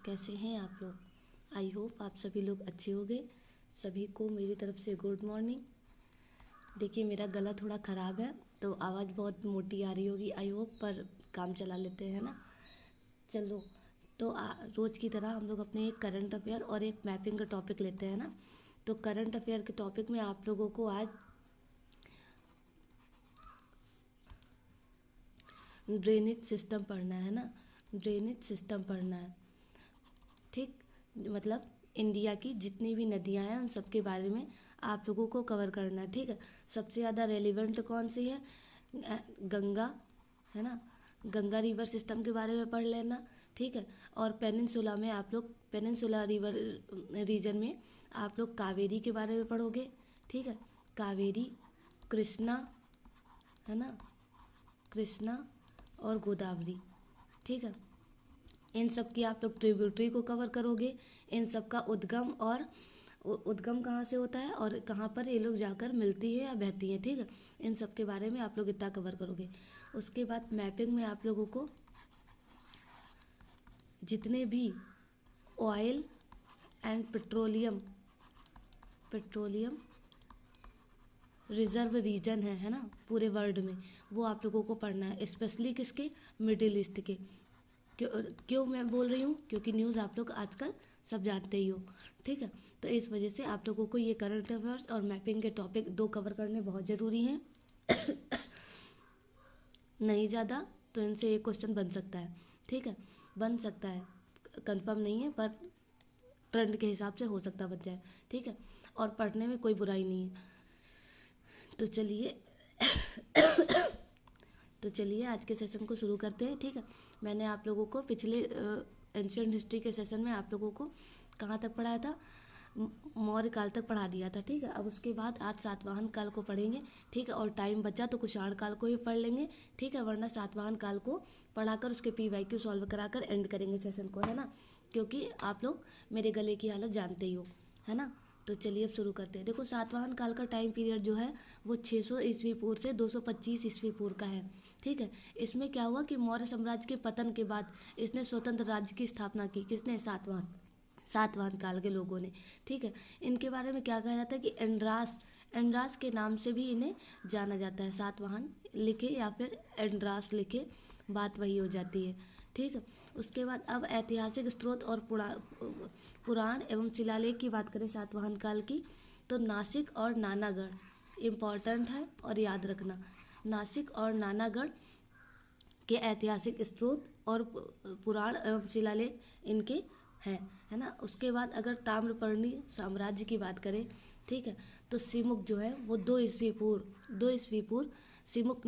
कैसे हैं आप लोग। आई होप आप सभी लोग अच्छे होंगे। सभी को मेरी तरफ से गुड मॉर्निंग। देखिए मेरा गला थोड़ा ख़राब है तो आवाज़ बहुत मोटी आ रही होगी आई होप, पर काम चला लेते हैं ना। चलो तो रोज़ की तरह हम लोग अपने एक करंट अफेयर और एक मैपिंग का टॉपिक लेते हैं ना। तो करंट अफेयर के टॉपिक में आप लोगों को आज ड्रेनेज सिस्टम पढ़ना है ना। ड्रेनेज सिस्टम पढ़ना है, ठीक। मतलब इंडिया की जितनी भी नदियां हैं उन सब के बारे में आप लोगों को कवर करना है, ठीक है। सबसे ज़्यादा रेलिवेंट कौन सी है? गंगा, है ना। गंगा रिवर सिस्टम के बारे में पढ़ लेना, ठीक है। और पेनिनसुला में आप लोग पेनिनसुला रिवर रीजन में आप लोग कावेरी के बारे में पढ़ोगे, ठीक है। कावेरी, कृष्णा, है ना, कृष्णा और गोदावरी, ठीक है। इन सब की आप लोग ट्रिब्यूटरी को कवर करोगे। इन सब का उद्गम और उद्गम कहाँ से होता है और कहाँ पर ये लोग जाकर मिलती है या बहती हैं, ठीक है। इन सब के बारे में आप लोग इतना कवर करोगे। उसके बाद मैपिंग में आप लोगों को जितने भी oil and petroleum reserve region है ना, पूरे वर्ल्ड में, वो आप लोगों को पढ़ना है। स्पेशली किसके? मिडिल ईस्ट के। क्यों मैं बोल रही हूँ? क्योंकि न्यूज़ आप लोग आजकल सब जानते ही हो, ठीक है। तो इस वजह से आप लोगों को ये करंट अफेयर्स और मैपिंग के टॉपिक दो कवर करने बहुत ज़रूरी हैं। नहीं ज़्यादा तो इनसे एक क्वेश्चन बन सकता है, ठीक है। बन सकता है, कंफर्म नहीं है, पर ट्रेंड के हिसाब से हो सकता बन जाए, ठीक है। और पढ़ने में कोई बुराई नहीं है। तो चलिए तो चलिए आज के सेशन को शुरू करते हैं, ठीक है। मैंने आप लोगों को पिछले एंशियंट हिस्ट्री के सेशन में आप लोगों को कहाँ तक पढ़ाया था? मौर्य काल तक पढ़ा दिया था, ठीक है। अब उसके बाद आज सातवाहन काल को पढ़ेंगे, ठीक है। और टाइम बचा तो कुषाण काल को भी पढ़ लेंगे, ठीक है। वरना सातवाहन काल को पढ़ाकर उसके PYQ सॉल्व कराकर एंड करेंगे सेशन को, है ना। क्योंकि आप लोग मेरे गले की हालत जानते ही हो, है ना। तो चलिए अब शुरू करते हैं। देखो सातवाहन काल का टाइम पीरियड जो है वो 600 ईस्वी पूर्व से 225 ईस्वी पूर्व का है, ठीक है। इसमें क्या हुआ कि मौर्य साम्राज्य के पतन के बाद इसने स्वतंत्र राज्य की स्थापना की। किसने? सातवाहन काल के लोगों ने, ठीक है। इनके बारे में क्या कहा जाता है कि एंड्रास के नाम से भी इन्हें जाना जाता है। सातवाहन लिखे या फिर एंड्रास लिखे, बात वही हो जाती है, ठीक है। उसके बाद अब ऐतिहासिक स्रोत और पुराण एवं शिलालेख की बात करें सातवाहन काल की, तो नासिक और नानागढ़ इम्पॉर्टेंट है और याद रखना। नासिक और नानागढ़ के ऐतिहासिक स्रोत और पुराण एवं शिलालेख इनके हैं, है ना। उसके बाद अगर ताम्रपर्णी साम्राज्य की बात करें, ठीक है, तो सिमुक जो है वो 2 ईस्वी पूर्व सिमुक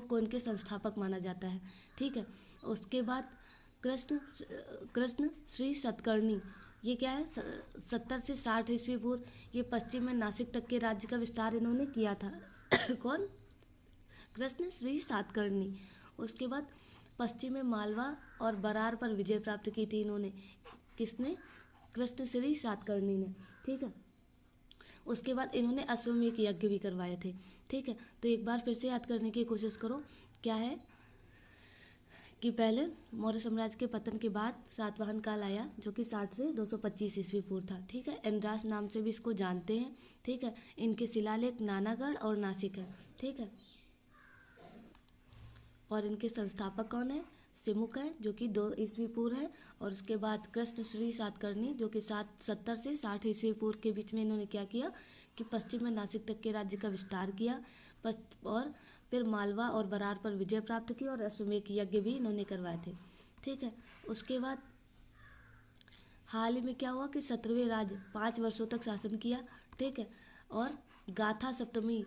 को इनके संस्थापक माना जाता है, ठीक है। उसके बाद कृष्ण श्री सतकर्णी, ये क्या है? 70 से 60 ईस्वी पूर्व, ये पश्चिम में नासिक तक के राज्य का विस्तार इन्होंने किया था। कौन? कृष्ण श्री सातकर्णी। उसके बाद पश्चिम में मालवा और बरार पर विजय प्राप्त की थी इन्होंने। किसने? कृष्ण श्री सातकर्णी ने, ठीक है। उसके बाद इन्होंने अश्वमेध यज्ञ भी करवाए थे, ठीक है। तो एक बार फिर से याद करने की कोशिश करो। क्या है कि पहले मौर्य साम्राज्य के पतन के बाद सातवाहन काल आया जो कि 60 से 225 ईस्वी पूर्व था, ठीक है। एंड्रास नाम से भी इसको जानते हैं, ठीक है। इनके शिलालेख नानागढ़ और नासिक है, ठीक है। और इनके संस्थापक कौन है? सिमुक है जो कि 2 ईस्वी पूर्व है। और उसके बाद कृष्ण श्री सातकर्णी जो कि 70 से 60 ईस्वी पूर्व के बीच में इन्होंने क्या किया कि पश्चिम में नासिक तक के राज्य का विस्तार किया, और फिर मालवा और बरार पर विजय प्राप्त की और अश्वमेध यज्ञ भी इन्होंने करवाए थे, ठीक है। उसके बाद हाल ही में क्या हुआ कि 17वें राज 5 वर्षों तक शासन किया, ठीक है। और गाथा सप्तमी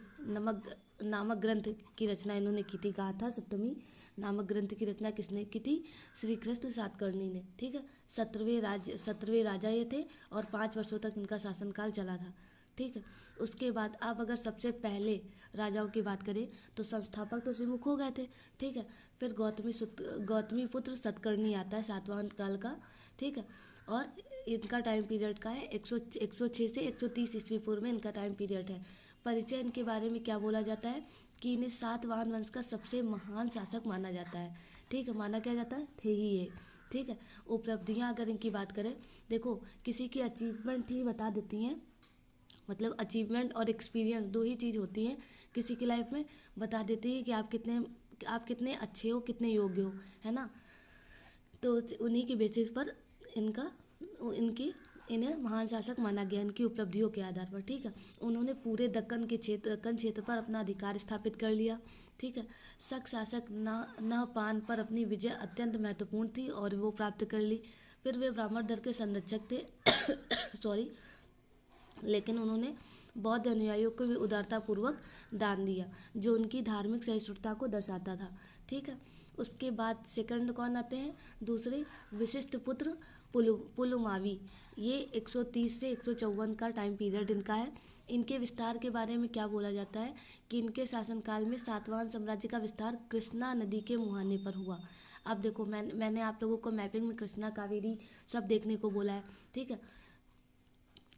नामक ग्रंथ की रचना इन्होंने की थी। गाथा सप्तमी नामक ग्रंथ की रचना किसने की थी? श्री कृष्ण सातकर्णी ने, ठीक है। 17वें राजा ये थे और 5 वर्षों तक इनका शासनकाल चला था, ठीक है। उसके बाद अब अगर सबसे पहले राजाओं की बात करें तो संस्थापक तो सिमुख हो गए थे, ठीक है। फिर गौतमी पुत्र सतकर्णी आता है सातवाहन काल का, ठीक है। और इनका टाइम पीरियड का है 106 से 130 ईस्वी पूर्व में इनका टाइम पीरियड है। परिचय इनके बारे में क्या बोला जाता है कि इन्हें सातवाहन वंश का सबसे महान शासक माना जाता है, ठीक है। माना क्या जाता है? थे ही ये, ठीक है। उपलब्धियां अगर इनकी बात करें, देखो किसी की अचीवमेंट ही बता देती हैं, मतलब अचीवमेंट और एक्सपीरियंस दो ही चीज़ होती हैं किसी की लाइफ में, बता देती है कि आप कितने अच्छे हो, कितने योग्य हो, है ना। तो उन्हीं की बेसिस पर इनका इनकी इन्हें महान शासक माना गया, इनकी उपलब्धियों के आधार पर, ठीक है। उन्होंने पूरे दक्कन क्षेत्र पर अपना अधिकार स्थापित कर लिया, ठीक है। शक शासक नहपान पर अपनी विजय अत्यंत महत्वपूर्ण थी और वो प्राप्त कर ली। फिर वे ब्राह्मण धर्म के संरक्षक थे सॉरी, लेकिन उन्होंने बौद्ध अनुयायियों को भी उदारतापूर्वक दान दिया, जो उनकी धार्मिक सहिष्णुता को दर्शाता था, ठीक है। उसके बाद सेकंड कौन आते हैं, दूसरे विशिष्ट पुत्र पुलुमावी। ये 130 से 154 का टाइम पीरियड इनका है। इनके विस्तार के बारे में क्या बोला जाता है कि इनके शासनकाल में सातवाहन साम्राज्य का विस्तार कृष्णा नदी के मुहाने पर हुआ। अब देखो मैंने आप लोगों को मैपिंग में कृष्णा कावेरी सब देखने को बोला है, ठीक है।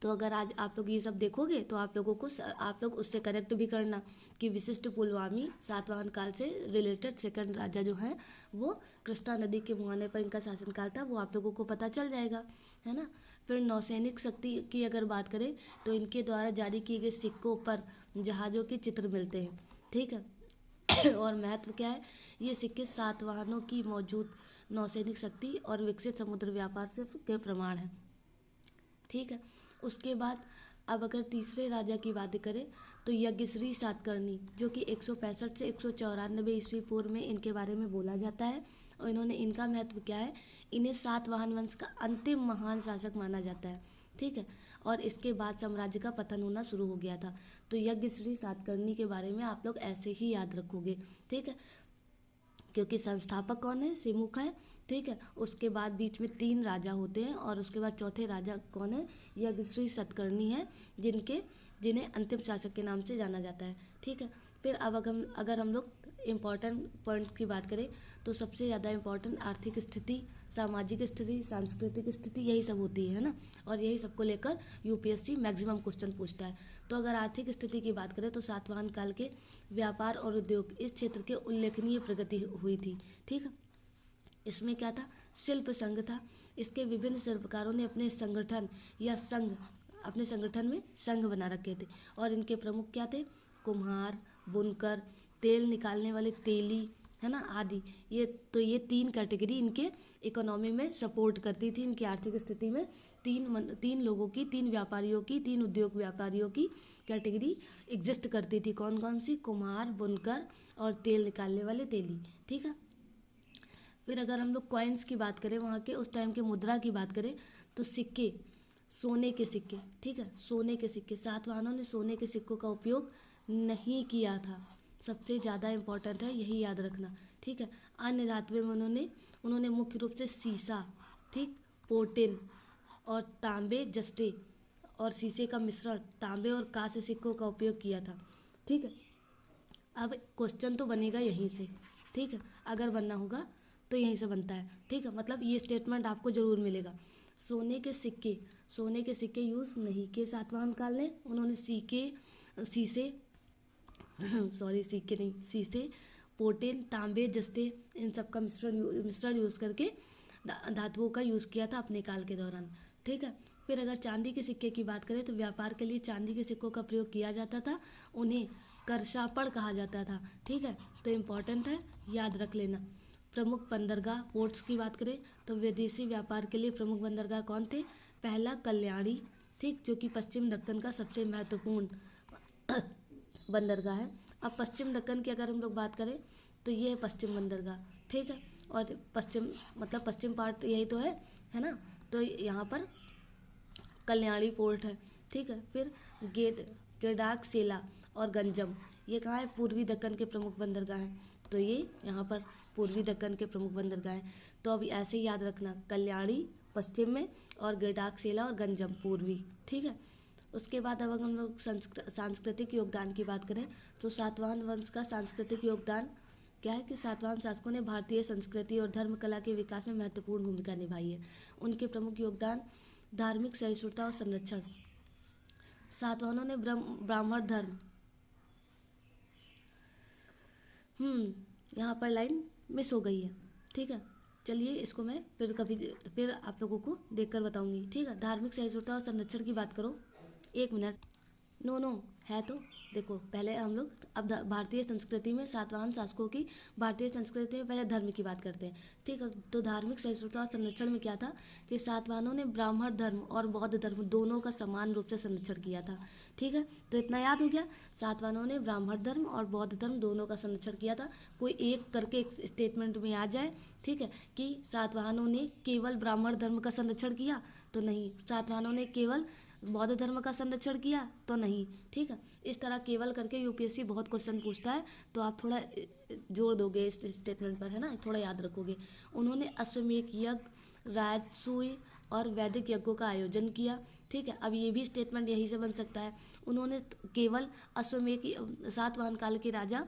तो अगर आज आप लोग ये सब देखोगे तो आप लोग उससे करेक्ट भी करना कि विशिष्ट पुलवामी सातवाहन काल से रिलेटेड सेकंड राजा जो हैं वो कृष्णा नदी के मुहाने पर इनका शासनकाल था, वो आप लोगों को पता चल जाएगा, है ना। फिर नौसैनिक शक्ति की अगर बात करें तो इनके द्वारा जारी किए गए सिक्कों पर जहाज़ों के चित्र मिलते हैं, ठीक है। और महत्व क्या है, ये सिक्के सातवाहनों की मौजूद नौसैनिक शक्ति और विकसित समुद्र व्यापार से के प्रमाण हैं, ठीक है। उसके बाद अब अगर तीसरे राजा की बात करें तो यज्ञश्री सातकर्णी, जो कि 165 से 194 ईस्वी पूर्व में इनके बारे में बोला जाता है। और इनका महत्व क्या है, इन्हें सातवाहन वंश का अंतिम महान शासक माना जाता है, ठीक है। और इसके बाद साम्राज्य का पतन होना शुरू हो गया था। तो यज्ञश्री सातकर्णी के बारे में आप लोग ऐसे ही याद रखोगे, ठीक है, क्योंकि संस्थापक कौन है, सिमुख है, ठीक है। उसके बाद बीच में 3 राजा होते हैं और उसके बाद चौथे राजा कौन है, यज्ञश्री सतकर्णी है, जिन्हें अंतिम शासक के नाम से जाना जाता है, ठीक है। फिर अब अगर हम लोग इम्पोर्टेंट पॉइंट की बात करें तो सबसे ज़्यादा इम्पोर्टेंट आर्थिक स्थिति, सामाजिक स्थिति, सांस्कृतिक स्थिति, यही सब होती है ना। और यही सबको लेकर यूपीएससी मैक्सिमम क्वेश्चन पूछता है। तो अगर आर्थिक स्थिति की बात करें तो सातवाहन काल के व्यापार और उद्योग इस क्षेत्र के उल्लेखनीय प्रगति हुई थी, ठीक है। इसमें क्या था, शिल्प संघ था। इसके विभिन्न शिल्पकारों ने अपने संगठन में संघ बना रखे थे। और इनके प्रमुख क्या थे, कुम्हार, बुनकर, तेल निकालने वाले तेली, है ना, आदि। ये 3 कैटेगरी इनके इकोनॉमी में सपोर्ट करती थी, इनकी आर्थिक स्थिति में तीन लोगों की, 3 व्यापारियों की, 3 उद्योग व्यापारियों की कैटेगरी एग्जिस्ट करती थी। कौन कौन सी, कुम्हार, बुनकर और तेल निकालने वाले तेली, ठीक है। फिर अगर हम लोग कॉइन्स की बात करें, वहाँ के उस टाइम के मुद्रा की बात करें तो सिक्के, सोने के सिक्के, ठीक है, सोने के सिक्के। सातवाहनों ने सोने के सिक्कों का उपयोग नहीं किया था, सबसे ज़्यादा इम्पोर्टेंट है, यही याद रखना, ठीक है। अन्य धातुओं में उन्होंने मुख्य रूप से सीसा, ठीक, पोर्टिन और तांबे जस्ते और शीशे का मिश्रण, तांबे और कांस्य सिक्कों का उपयोग किया था, ठीक है। अब क्वेश्चन तो बनेगा यहीं से, ठीक है, अगर बनना होगा तो यहीं से बनता है, ठीक है। मतलब ये स्टेटमेंट आपको जरूर मिलेगा। सोने के सिक्के यूज़ नहीं किए सातवाहन काल ने, उन्होंने शीशे सॉरी सिक्के नहीं, शीशे, पोर्टेन, तांबे जस्ते, इन सब का मिश्रण यूज़ करके धातुओं का यूज़ किया था अपने काल के दौरान, ठीक है। फिर अगर चांदी के सिक्के की बात करें तो व्यापार के लिए चांदी के सिक्कों का प्रयोग किया जाता था, उन्हें करशापड़ कहा जाता था, ठीक है। तो इम्पॉर्टेंट है, याद रख लेना। प्रमुख बंदरगाह, पोर्ट्स की बात करें तो विदेशी व्यापार के लिए प्रमुख बंदरगाह कौन थे, पहला कल्याणी, ठीक, जो कि पश्चिम दक्कन का सबसे महत्वपूर्ण बंदरगाह है। अब पश्चिम दक्कन की अगर हम लोग बात करें तो ये है पश्चिम बंदरगाह, ठीक है। और पश्चिम पार्ट यही तो है ना। तो यहाँ पर कल्याणी पोर्ट है, ठीक है। फिर गेडाक सेला और गंजम, ये कहाँ है, पूर्वी दक्कन के प्रमुख बंदरगाह हैं। तो ये यहाँ पर पूर्वी दक्कन के प्रमुख बंदरगाह हैं। तो अभी ऐसे ही याद रखना, कल्याणी पश्चिम में और गेडाक सेला और गंजम पूर्वी, ठीक है। उसके बाद अब अगर हम लोग सांस्कृतिक योगदान की बात करें तो सातवाहन वंश का सांस्कृतिक योगदान क्या है कि सातवाहन शासकों ने भारतीय संस्कृति और धर्म कला के विकास में महत्वपूर्ण भूमिका निभाई है। उनके प्रमुख योगदान, धार्मिक सहिष्णुता और संरक्षण। सातवाहनों ने ब्राह्मण धर्म, यहाँ पर लाइन मिस हो गई है, ठीक है, चलिए इसको मैं फिर आप लोगों को देखकर बताऊंगी, ठीक है। धार्मिक सहिष्णुता और संरक्षण की बात करो, 1 मिनट। नो नो है तो देखो, पहले हम लोग अब भारतीय संस्कृति में सातवाहन शासकों की, भारतीय संस्कृति में पहले धर्म की बात करते हैं, ठीक है। तो धार्मिक सहिष्णुता और संरक्षण में क्या था कि सातवाहनों ने ब्राह्मण धर्म और बौद्ध धर्म दोनों का समान रूप से संरक्षण किया था, ठीक है। तो इतना याद हो गया, सातवाहनों ने ब्राह्मण धर्म और बौद्ध धर्म दोनों का संरक्षण किया था। कोई एक करके एक स्टेटमेंट में आ जाए, ठीक है, कि सातवाहनों ने केवल ब्राह्मण धर्म का संरक्षण किया, तो नहीं। सातवाहनों ने केवल बौद्ध धर्म का संरक्षण किया, तो नहीं, ठीक है। इस तरह केवल करके यूपीएससी बहुत क्वेश्चन पूछता है, तो आप थोड़ा जोर दोगे इस स्टेटमेंट पर, है ना, थोड़ा याद रखोगे। उन्होंने अश्वमेध यज्ञ, राजसूय और वैदिक यज्ञों का आयोजन किया, ठीक है। अब ये भी स्टेटमेंट यही से बन सकता है, उन्होंने केवल अश्वमेध, सातवाहन काल के राजा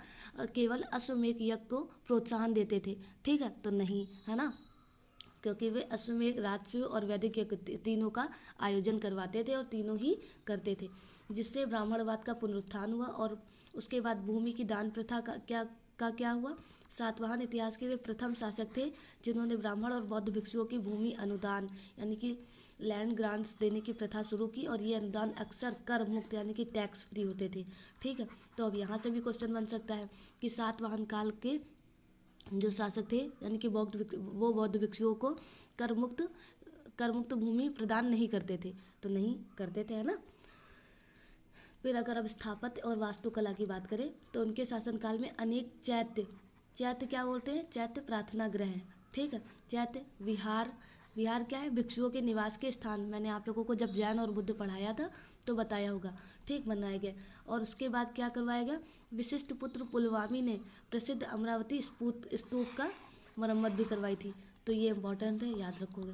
केवल अश्वमेध यज्ञ को प्रोत्साहन देते थे, ठीक है, तो नहीं, है ना, क्योंकि वे अश्वमेध, राजसूय और वैदिक यज्ञ तीनों का आयोजन करवाते थे और तीनों ही करते थे, जिससे ब्राह्मणवाद का पुनरुत्थान हुआ। और उसके बाद भूमि की दान प्रथा का क्या हुआ। सातवाहन इतिहास के वे प्रथम शासक थे जिन्होंने ब्राह्मण और बौद्ध भिक्षुओं की भूमि अनुदान यानी कि लैंड ग्रांट्स देने की प्रथा शुरू की, और ये अनुदान अक्सर कर मुक्त यानी कि टैक्स फ्री होते थे, ठीक है। तो अब यहाँ से भी क्वेश्चन बन सकता है कि सातवाहन काल के जो शासक थे यानी कि बौद्ध भिक्षुओं को कर मुक्त भूमि प्रदान नहीं करते थे, तो नहीं करते थे, है ना। फिर अगर अब स्थापत्य और वास्तुकला की बात करें तो उनके शासनकाल में अनेक चैत्य क्या बोलते हैं, चैत्य प्रार्थना गृह है, ठीक है। चैत्य विहार क्या है, भिक्षुओं के निवास के स्थान। मैंने आप लोगों को जब जैन और बुद्ध पढ़ाया था तो बताया होगा, ठीक, बनाया गया। और उसके बाद क्या करवाया गया, विशिष्ट पुत्र पुलवामी ने प्रसिद्ध अमरावती स्तूप का मरम्मत भी करवाई थी, तो ये इंपॉर्टेंट है, याद रखोगे।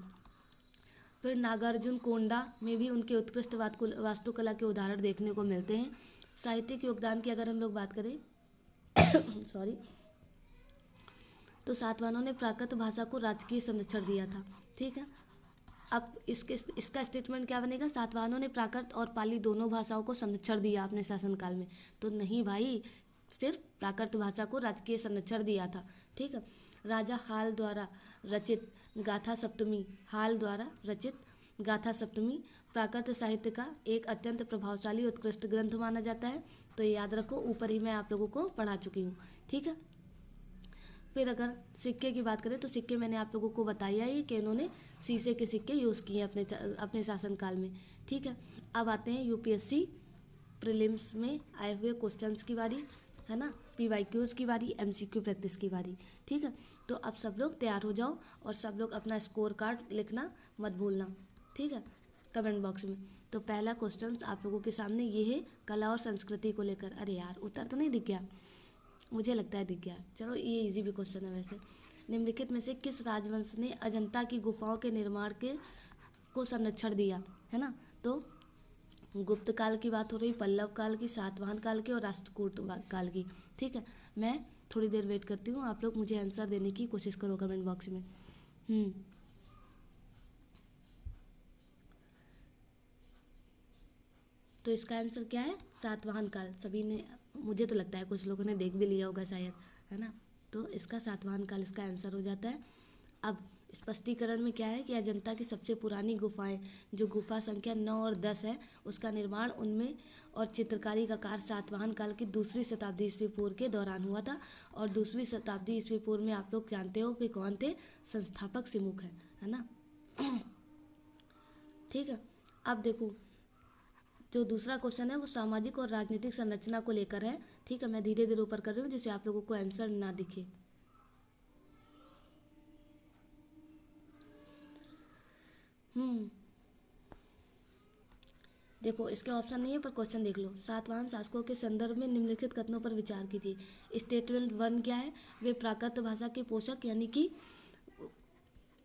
फिर नागार्जुन कोंडा में भी उनके उत्कृष्ट वास्तुकला के उदाहरण देखने को मिलते हैं। साहित्यिक योगदान की अगर हम लोग बात करें सॉरी, तो सातवाहनों ने प्राकृत भाषा को राजकीय संरक्षण दिया था, ठीक है। अब इसका स्टेटमेंट क्या बनेगा, सातवाहनों ने प्राकृत और पाली दोनों भाषाओं को संरक्षण दिया अपने शासनकाल में, तो नहीं भाई, सिर्फ प्राकृत भाषा को राजकीय संरक्षण दिया था, ठीक है। राजा हाल द्वारा रचित गाथा सप्तमी प्राकृत साहित्य का एक अत्यंत प्रभावशाली उत्कृष्ट ग्रंथ माना जाता है, तो ये याद रखो, ऊपर ही मैं आप लोगों को पढ़ा चुकी हूँ, ठीक है। फिर अगर सिक्के की बात करें तो सिक्के मैंने आप लोगों को बताया ही कि इन्होंने शीशे के सिक्के यूज़ किए अपने शासनकाल में, ठीक है। अब आते हैं यूपीएससी प्रीलिम्स में आए हुए क्वेश्चंस की बारी, है ना, पीवाईक्यूज़ की बारी, एमसीक्यू प्रैक्टिस की बारी, ठीक है। तो अब सब लोग तैयार हो जाओ और सब लोग अपना स्कोर कार्ड लिखना मत भूलना, ठीक है, कमेंट बॉक्स में। तो पहला क्वेश्चन आप लोगों के सामने ये है, कला और संस्कृति को लेकर। अरे यार, उत्तर तो नहीं दिख गया, मुझे लगता है दिख गया, चलो ये इजी भी क्वेश्चन है वैसे। निम्नलिखित में से किस राजवंश ने अजंता की गुफाओं के निर्माण को संरक्षण दिया, है ना। तो गुप्त काल की बात हो रही, पल्लव काल की, सातवाहन काल की और राष्ट्रकूट काल की, ठीक है। मैं थोड़ी देर वेट करती हूँ, आप लोग मुझे आंसर देने की कोशिश करो कमेंट बॉक्स में। तो इसका आंसर क्या है, सातवाहन काल। सभी ने, मुझे तो लगता है कुछ लोगों ने देख भी लिया होगा शायद, है ना। तो इसका सातवाहन काल इसका आंसर हो जाता है। अब स्पष्टीकरण में क्या है कि अजंता की सबसे पुरानी गुफाएं, जो गुफा संख्या 9 और 10 है, उसका निर्माण उनमें और चित्रकारी का कार्य सातवाहन काल की 2वीं शताब्दी ईस्वी पूर्व के दौरान हुआ था। और 2वीं शताब्दी ईस्वी पूर्व में आप लोग जानते हो कि कौन थे, संस्थापक सिमुख है ना। ठीक है। अब देखो, जो दूसरा क्वेश्चन है वो सामाजिक और राजनीतिक संरचना को लेकर है, ठीक है। मैं धीरे धीरे ऊपर कर रही हूँ जिससे आप लोगों को आंसर ना दिखे। देखो, इसके ऑप्शन नहीं है पर क्वेश्चन देख लो। सातवाहन शासकों के संदर्भ में निम्नलिखित कथनों पर विचार कीजिए। स्टेटमेंट 1 क्या है, वे प्राकृत भाषा के पोषक यानी कि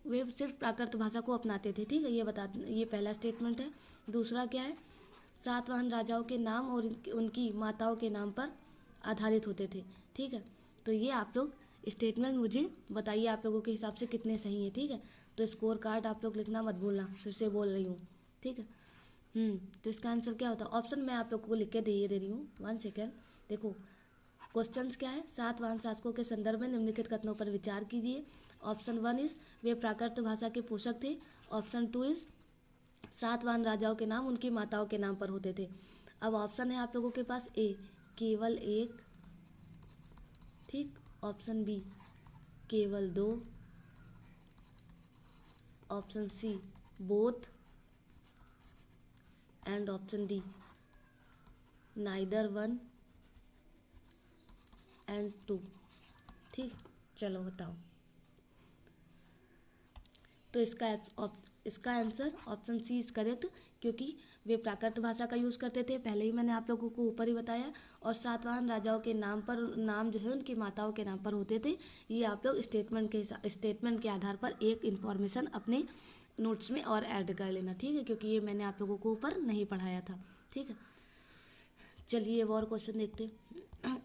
वे सिर्फ प्राकृत भाषा को अपनाते थे, ठीक है, ये पहला स्टेटमेंट है। दूसरा क्या है, सातवाहन राजाओं के नाम और उनकी माताओं के नाम पर आधारित होते थे, ठीक है। तो ये आप लोग स्टेटमेंट मुझे बताइए आप लोगों के हिसाब से कितने सही हैं, ठीक है। तो स्कोर कार्ड आप लोग लिखना मत भूलना, फिर से बोल रही हूँ, ठीक है। तो इसका आंसर क्या होता है, ऑप्शन मैं आप लोगों को लिख के दे रही हूँ, 1 सेकेंड। देखो क्वेश्चंस क्या है, सातवाहन शासकों के संदर्भ में निम्नलिखित कथनों पर विचार कीजिए ऑप्शन 1 इज वे प्राकृत भाषा के पोषक थे। ऑप्शन 2 इज सातवाहन राजाओं के नाम उनकी माताओं के नाम पर होते थे। अब ऑप्शन है आप लोगों के पास ए केवल एक, ठीक, ऑप्शन बी केवल दो, option C both, and option D neither one and two. ठीक, चलो बताओ। तो इसका answer option C is correct, क्योंकि वे प्राकृत भाषा का यूज़ करते थे, पहले ही मैंने आप लोगों को ऊपर ही बताया। और सातवाहन राजाओं के नाम जो है उनकी माताओं के नाम पर होते थे। ये आप लोग स्टेटमेंट के आधार पर एक इन्फॉर्मेशन अपने नोट्स में और ऐड कर लेना, ठीक है, क्योंकि ये मैंने आप लोगों को ऊपर नहीं पढ़ाया था। ठीक है, चलिए अब और क्वेश्चन देखते हैं।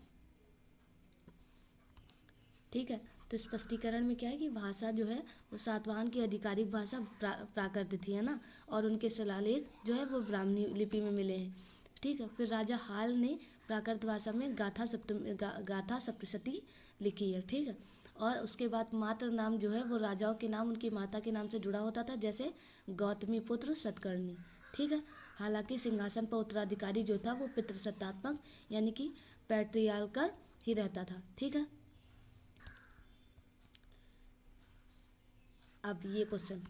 ठीक है, तो स्पष्टीकरण में क्या है कि भाषा जो है वो सातवाहन की आधिकारिक भाषा प्राकृत थी, है ना, और उनके शिलालेख जो है वो ब्राह्मणी लिपि में मिले हैं। ठीक है, फिर राजा हाल ने प्राकृत भाषा में गाथा सप्तशती लिखी है। ठीक है, और उसके बाद मात्र नाम जो है वो राजाओं के नाम उनकी माता के नाम से जुड़ा होता था, जैसे गौतमी पुत्र सतकर्णी। ठीक है, हालांकि सिंहासन पर उत्तराधिकारी जो था वो पितृसत्तात्मक यानी कि पैट्रियार्कल ही रहता था। ठीक है, अब ये क्वेश्चन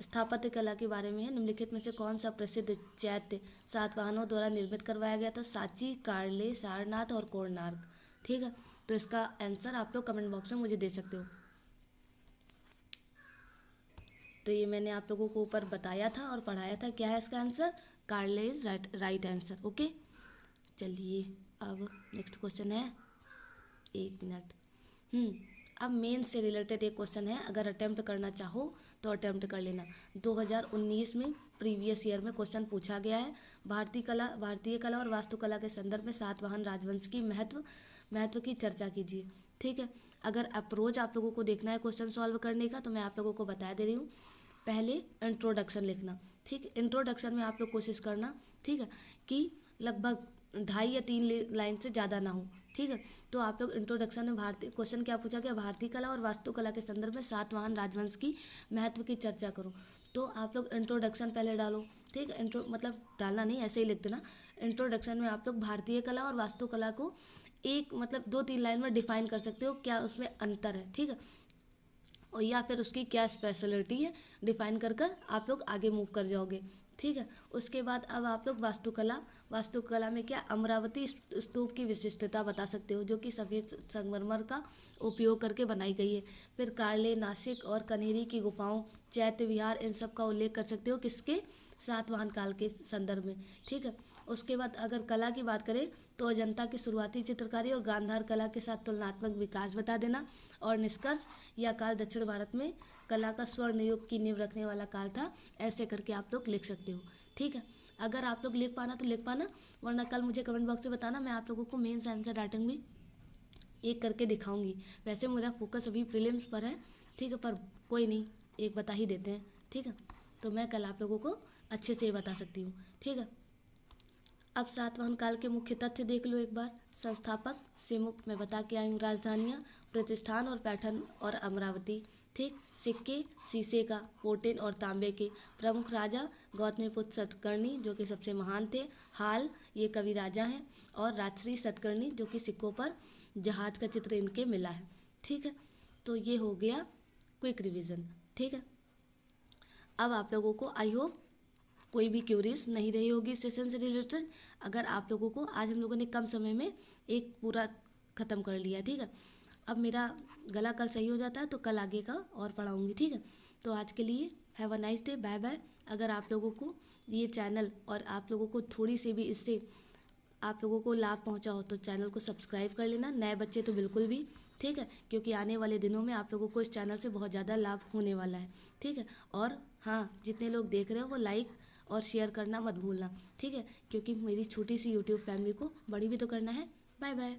स्थापत्य कला के बारे में है। निम्नलिखित में से कौन सा प्रसिद्ध चैत्य सातवाहनों द्वारा निर्मित करवाया गया था? सांची, कार्ले, सारनाथ और कोणार्क। ठीक है, तो इसका आंसर आप लोग कमेंट बॉक्स में मुझे दे सकते हो। तो ये मैंने आप लोगों को ऊपर बताया था और पढ़ाया था। क्या है इसका answer? Karle is right answer. Okay, चलिए अब नेक्स्ट क्वेश्चन है, एक मिनट। अब मेन से रिलेटेड एक क्वेश्चन है, अगर अटेम्प्ट करना चाहो तो अटेम्प्ट कर लेना। 2019 में प्रीवियस ईयर में क्वेश्चन पूछा गया है। भारतीय कला और वास्तुकला के संदर्भ में सातवाहन राजवंश की महत्व की चर्चा कीजिए। ठीक है, अगर अप्रोच आप लोगों को देखना है क्वेश्चन सॉल्व करने का, तो मैं आप लोगों को बता दे रही हूँ। पहले इंट्रोडक्शन लिखना। ठीक, इंट्रोडक्शन में आप लोग कोशिश करना, ठीक है, कि लगभग 2.5 या 3 लाइन से ज़्यादा ना हो। ठीक है, तो आप लोग इंट्रोडक्शन में क्वेश्चन क्या पूछा गया? भारतीय कला और वास्तुकला के संदर्भ में सातवाहन राजवंश की महत्व की चर्चा करो। तो आप लोग इंट्रोडक्शन पहले डालो। ठीक है, मतलब डालना नहीं, ऐसे ही लिख देना। इंट्रोडक्शन में आप लोग भारतीय कला और वास्तुकला को एक मतलब 2-3 लाइन में डिफाइन कर सकते हो, क्या उसमें अंतर है। ठीक है, और या फिर उसकी क्या स्पेशलिटी है, डिफाइन कर आप लोग आगे मूव कर जाओगे। ठीक है, उसके बाद अब आप लोग वास्तुकला में क्या अमरावती स्तूप की विशिष्टता बता सकते हो, जो कि सफ़ेद संगमरमर का उपयोग करके बनाई गई है। फिर कार्ले, नासिक और कनेरी की गुफाओं, चैत्य विहार, इन सब का उल्लेख कर सकते हो, किसके? सातवाहन काल के संदर्भ में। ठीक है, उसके बाद अगर कला की बात करें तो अजंता की शुरुआती चित्रकारी और गांधार कला के साथ तुलनात्मक विकास बता देना। और निष्कर्ष, यह काल दक्षिण भारत में कला का स्वर्ण युग की नींव रखने वाला काल था। ऐसे करके आप लोग लिख सकते हो। ठीक है, अगर आप लोग लिख पाना तो लिख पाना, वरना कल मुझे कमेंट बॉक्स में बताना, मैं आप लोगों को मेंस आंसर राइटिंग भी एक करके दिखाऊंगी। वैसे मेरा फोकस अभी प्रीलिम्स पर है, ठीक है, पर कोई नहीं, एक बता ही देते हैं। ठीक है, तो मैं कल आप लोगों को अच्छे से बता सकती हूँ। ठीक है, अब सातवाहन काल के मुख्य तथ्य देख लो एक बार। संस्थापक से मुक्त मैं बता के आई हूँ। राजधानियाँ, प्रतिष्ठान और पैठन और अमरावती। ठीक, सिक्के शीशे का, पोटिन और तांबे के। प्रमुख राजा गौतमीपुत्र सतकर्णी जो कि सबसे महान थे। हाल, ये कवि राजा हैं। और राजश्री सतकर्णी जो कि सिक्कों पर जहाज का चित्र इनके मिला है। ठीक है, तो ये हो गया क्विक रिवीजन। ठीक है, अब आप लोगों को आई होप कोई भी क्यूरीज नहीं रही होगी सेशन से रिलेटेड। अगर आप लोगों को आज हम लोगों ने कम समय में एक पूरा ख़त्म कर लिया। ठीक है, अब मेरा गला कल सही हो जाता है तो कल आगे का और पढ़ाऊँगी। ठीक है, तो आज के लिए have a nice day, bye bye. अगर आप लोगों को ये चैनल और आप लोगों को थोड़ी सी भी इससे आप लोगों को लाभ पहुंचा हो तो चैनल को सब्सक्राइब कर लेना। नए बच्चे तो बिल्कुल भी, ठीक है, क्योंकि आने वाले दिनों में आप लोगों को इस चैनल से बहुत ज़्यादा लाभ होने वाला है। ठीक है, और हाँ, जितने लोग देख रहे हो वो लाइक और शेयर करना मत भूलना। ठीक है, क्योंकि मेरी छोटी सी यूट्यूब फैमिली को बड़ी भी तो करना है। Bye bye.